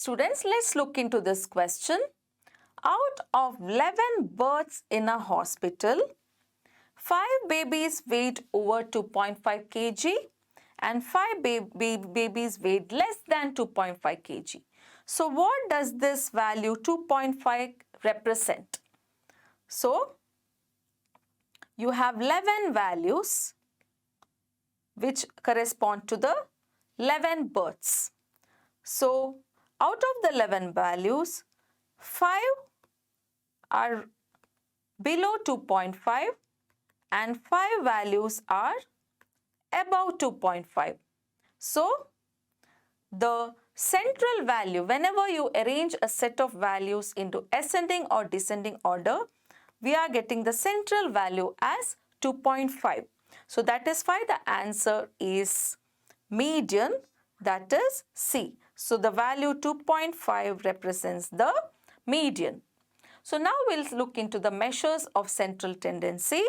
Students, let's look into this question. Out of 11 births in a hospital, 5 babies weighed over 2.5 kg and 5 babies weighed less than 2.5 kg. So what does this value 2.5 represent? So you have 11 values which correspond to the 11 births. So out of the 11 values, 5 are below 2.5 and 5 values are above 2.5. So the central value, whenever you arrange a set of values into ascending or descending order, we are getting the central value as 2.5. So that is why the answer is median, that is C. So the value 2.5 represents the median. So now we'll look into the measures of central tendency.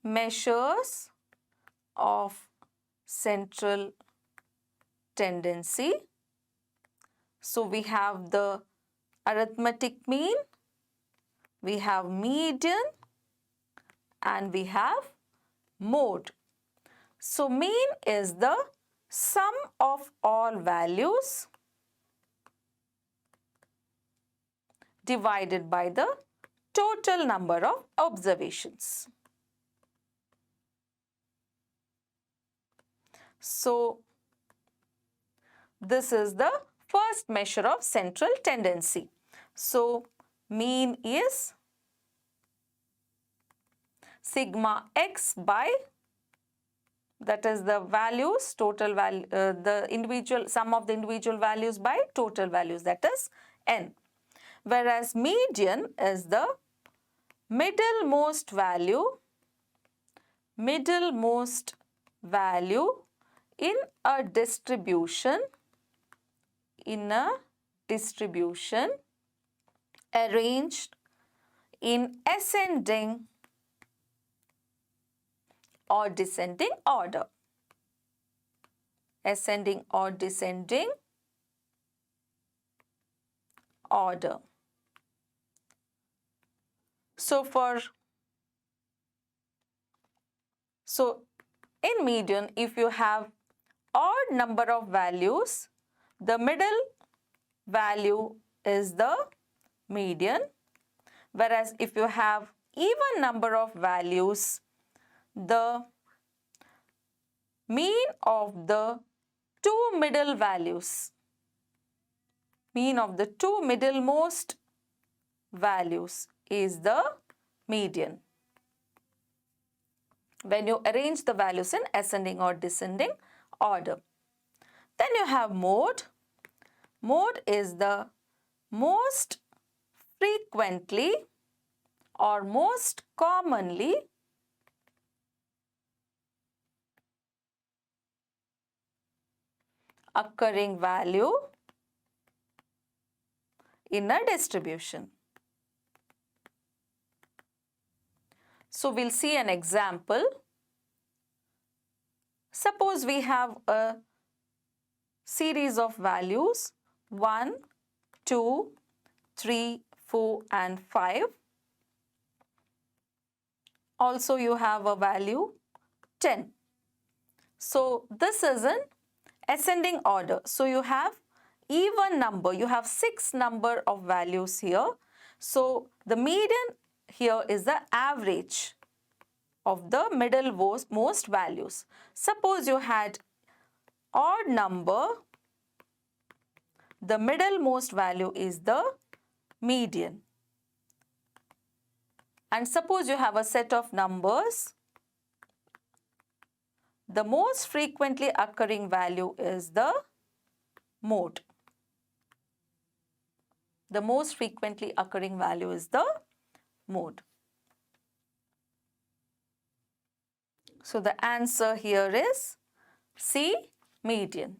Measures of central tendency. So we have the arithmetic mean, we have median, and we have mode. So mean is the sum of all values divided by the total number of observations. So this is the first measure of central tendency. So mean is sigma x by, that is the values, total value, the individual sum of the individual values by total values, that is n. Whereas median is the middlemost value in a distribution arranged in ascending or descending order. Ascending or descending order. So in median, if you have odd number of values, the middle value is the median, whereas if you have even number of values, the mean of the two middle values, mean of the two middlemost values is the median. When you arrange the values in ascending or descending order. Then you have mode. Mode is the most frequently or most commonly occurring value in a distribution. So we'll see an example. Suppose we have a series of values 1, 2, 3, 4 and 5. Also you have a value 10. So this is an ascending order. So you have even number, you have 6 number of values here. So the median here is the average of the middlemost values. Suppose you had odd number, the middlemost value is the median. And suppose you have a set of numbers, the most frequently occurring value is the mode. The most frequently occurring value is the mode. So the answer here is C, median.